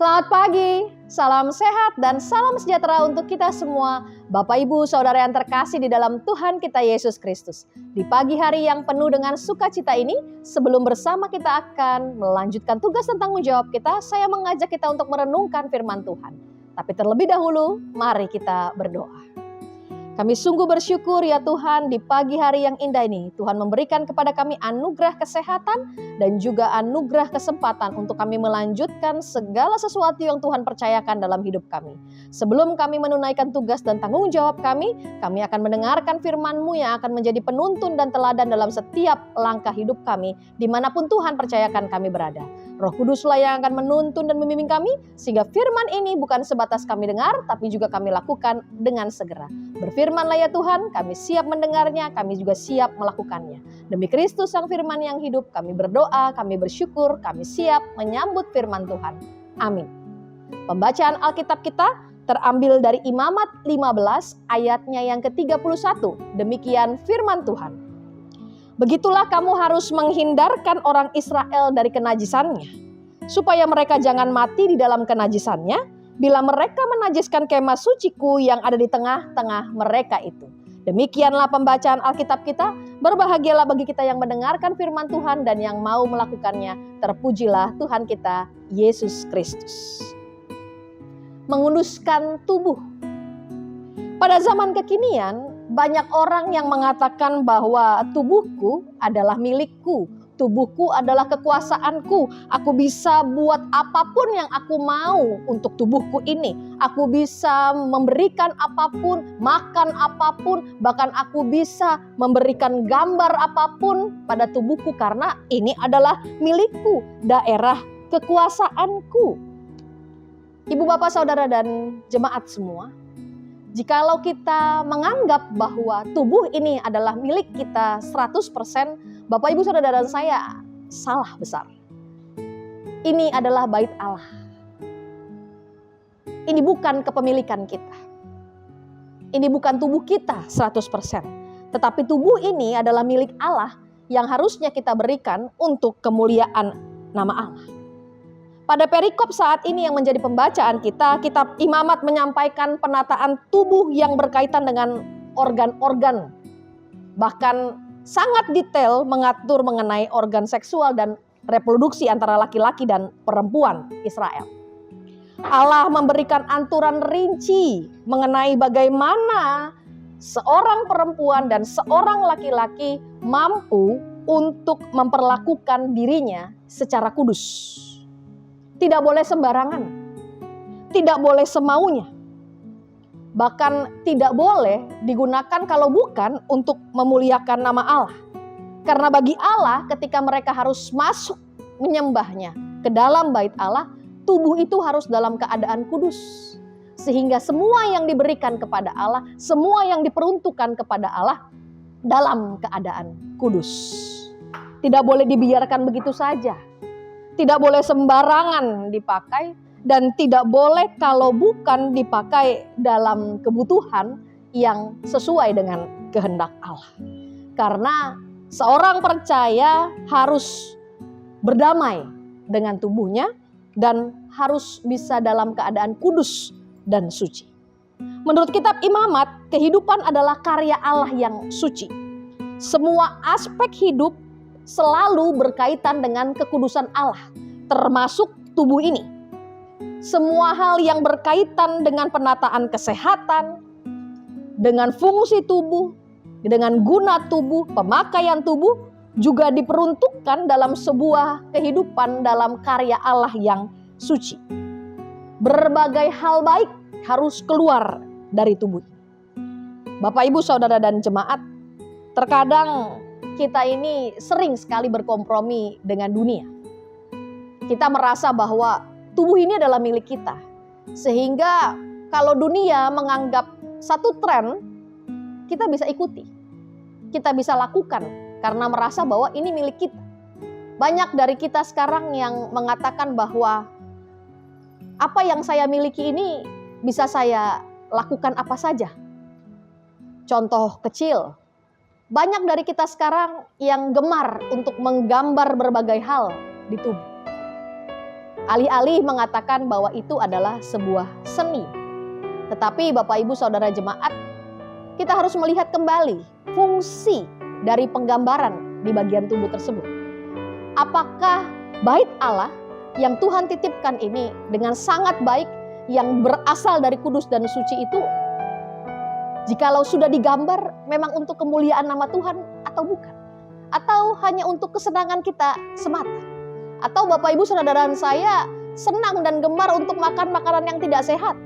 Selamat pagi, salam sehat dan salam sejahtera untuk kita semua, Bapak Ibu Saudara yang terkasih di dalam Tuhan kita Yesus Kristus. Di pagi hari yang penuh dengan sukacita ini, sebelum bersama kita akan melanjutkan tugas dan tanggung jawab kita, saya mengajak kita untuk merenungkan firman Tuhan. Tapi terlebih dahulu, mari kita berdoa. Kami sungguh bersyukur ya Tuhan, di pagi hari yang indah ini Tuhan memberikan kepada kami anugerah kesehatan dan juga anugerah kesempatan untuk kami melanjutkan segala sesuatu yang Tuhan percayakan dalam hidup kami. Sebelum kami menunaikan tugas dan tanggung jawab kami akan mendengarkan firman-Mu yang akan menjadi penuntun dan teladan dalam setiap langkah hidup kami dimanapun Tuhan percayakan kami berada. Roh Kuduslah yang akan menuntun dan membimbing kami sehingga firman ini bukan sebatas kami dengar tapi juga kami lakukan dengan segera. Berfirmanlah ya Tuhan, kami siap mendengarnya, kami juga siap melakukannya. Demi Kristus Sang Firman yang hidup, kami berdoa, kami bersyukur, kami siap menyambut firman Tuhan. Amin. Pembacaan Alkitab kita terambil dari Imamat 15 ayatnya yang ke-31. Demikian firman Tuhan. Begitulah kamu harus menghindarkan orang Israel dari kenajisannya, supaya mereka jangan mati di dalam kenajisannya, bila mereka menajiskan kemah suciku yang ada di tengah-tengah mereka itu. Demikianlah pembacaan Alkitab kita. Berbahagialah bagi kita yang mendengarkan firman Tuhan dan yang mau melakukannya. Terpujilah Tuhan kita, Yesus Kristus. Menguduskan tubuh. Pada zaman kekinian, banyak orang yang mengatakan bahwa tubuhku adalah milikku. Tubuhku adalah kekuasaanku. Aku bisa buat apapun yang aku mau untuk tubuhku ini. Aku bisa memberikan apapun, makan apapun, bahkan aku bisa memberikan gambar apapun pada tubuhku karena ini adalah milikku, daerah kekuasaanku. Ibu, bapak, saudara, dan jemaat semua, jikalau kita menganggap bahwa tubuh ini adalah milik kita 100%, Bapak, Ibu, Saudara, dan saya salah besar. Ini adalah bait Allah. Ini bukan kepemilikan kita. Ini bukan tubuh kita 100%. Tetapi tubuh ini adalah milik Allah yang harusnya kita berikan untuk kemuliaan nama Allah. Pada perikop saat ini yang menjadi pembacaan kita, kitab Imamat menyampaikan penataan tubuh yang berkaitan dengan organ-organ. Bahkan sangat detail mengatur mengenai organ seksual dan reproduksi antara laki-laki dan perempuan Israel. Allah memberikan aturan rinci mengenai bagaimana seorang perempuan dan seorang laki-laki mampu untuk memperlakukan dirinya secara kudus. Tidak boleh sembarangan, tidak boleh semaunya. Bahkan tidak boleh digunakan kalau bukan untuk memuliakan nama Allah. Karena bagi Allah ketika mereka harus masuk menyembahnya ke dalam bait Allah, tubuh itu harus dalam keadaan kudus. Sehingga semua yang diberikan kepada Allah, semua yang diperuntukkan kepada Allah dalam keadaan kudus. Tidak boleh dibiarkan begitu saja. Tidak boleh sembarangan dipakai. Dan tidak boleh kalau bukan dipakai dalam kebutuhan yang sesuai dengan kehendak Allah. Karena seorang percaya harus berdamai dengan tubuhnya dan harus bisa dalam keadaan kudus dan suci. Menurut kitab Imamat, kehidupan adalah karya Allah yang suci. Semua aspek hidup selalu berkaitan dengan kekudusan Allah, termasuk tubuh ini. Semua hal yang berkaitan dengan penataan kesehatan, dengan fungsi tubuh, dengan guna tubuh, pemakaian tubuh juga diperuntukkan dalam sebuah kehidupan dalam karya Allah yang suci. Berbagai hal baik harus keluar dari tubuh. Bapak, Ibu, Saudara, dan jemaat, terkadang kita ini sering sekali berkompromi dengan dunia. Kita merasa bahwa tubuh ini adalah milik kita. Sehingga kalau dunia menganggap satu tren, kita bisa ikuti. Kita bisa lakukan karena merasa bahwa ini milik kita. Banyak dari kita sekarang yang mengatakan bahwa apa yang saya miliki ini bisa saya lakukan apa saja. Contoh kecil, banyak dari kita sekarang yang gemar untuk menggambar berbagai hal di tubuh. Alih-alih mengatakan bahwa itu adalah sebuah seni. Tetapi Bapak Ibu Saudara jemaat, kita harus melihat kembali fungsi dari penggambaran di bagian tubuh tersebut. Apakah bait Allah yang Tuhan titipkan ini dengan sangat baik, yang berasal dari kudus dan suci itu, jikalau sudah digambar memang untuk kemuliaan nama Tuhan atau bukan? Atau hanya untuk kesenangan kita semata? Atau Bapak Ibu Saudara dan saya senang dan gemar untuk makan makanan yang tidak sehat,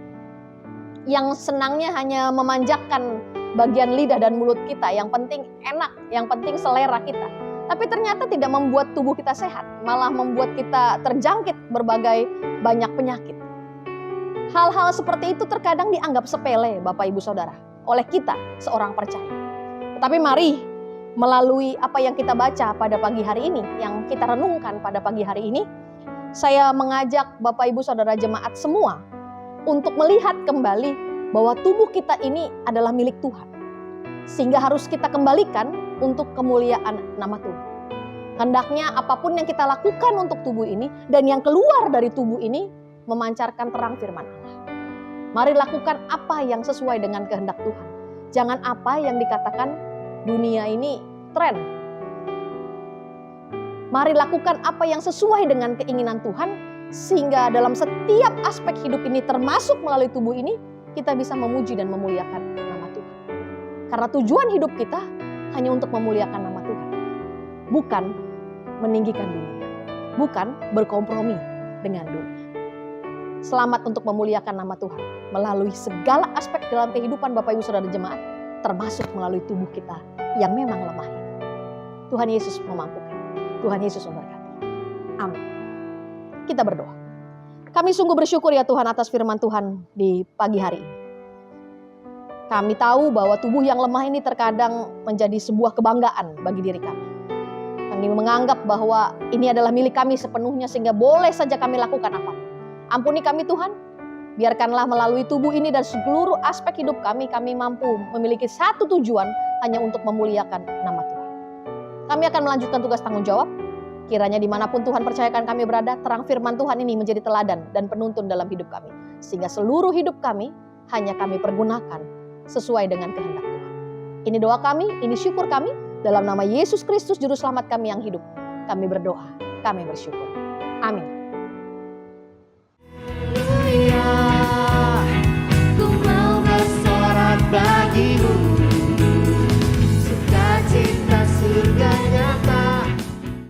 yang senangnya hanya memanjakan bagian lidah dan mulut kita, yang penting enak, yang penting selera kita. Tapi ternyata tidak membuat tubuh kita sehat, malah membuat kita terjangkit berbagai banyak penyakit. Hal-hal seperti itu terkadang dianggap sepele Bapak Ibu Saudara oleh kita seorang percaya. Tetapi mari melalui apa yang kita baca pada pagi hari ini, yang kita renungkan pada pagi hari ini, saya mengajak Bapak Ibu Saudara jemaat semua untuk melihat kembali bahwa tubuh kita ini adalah milik Tuhan. Sehingga harus kita kembalikan untuk kemuliaan nama Tuhan. Hendaknya apapun yang kita lakukan untuk tubuh ini dan yang keluar dari tubuh ini memancarkan terang firman Allah. Mari lakukan apa yang sesuai dengan kehendak Tuhan. Jangan apa yang dikatakan dunia ini tren. Mari lakukan apa yang sesuai dengan keinginan Tuhan, sehingga dalam setiap aspek hidup ini termasuk melalui tubuh ini, kita bisa memuji dan memuliakan nama Tuhan. Karena tujuan hidup kita hanya untuk memuliakan nama Tuhan. Bukan meninggikan dunia. Bukan berkompromi dengan dunia. Selamat untuk memuliakan nama Tuhan melalui segala aspek dalam kehidupan Bapak Ibu Saudara jemaat, termasuk melalui tubuh kita yang memang lemah ini. Tuhan Yesus memampukan. Tuhan Yesus memberkati. Amin. Kita berdoa. Kami sungguh bersyukur ya Tuhan atas firman Tuhan di pagi hari ini. Kami tahu bahwa tubuh yang lemah ini terkadang menjadi sebuah kebanggaan bagi diri kami. Kami menganggap bahwa ini adalah milik kami sepenuhnya, sehingga boleh saja kami lakukan apapun. Ampuni kami Tuhan, biarkanlah melalui tubuh ini dan seluruh aspek hidup kami mampu memiliki satu tujuan, hanya untuk memuliakan nama Tuhan. Kami akan melanjutkan tugas tanggung jawab. Kiranya dimanapun Tuhan percayakan kami berada, terang firman Tuhan ini menjadi teladan dan penuntun dalam hidup kami. Sehingga seluruh hidup kami hanya kami pergunakan sesuai dengan kehendak Tuhan. Ini doa kami, ini syukur kami. Dalam nama Yesus Kristus Juru Selamat kami yang hidup, kami berdoa, kami bersyukur. Amin. Ku mau bersorak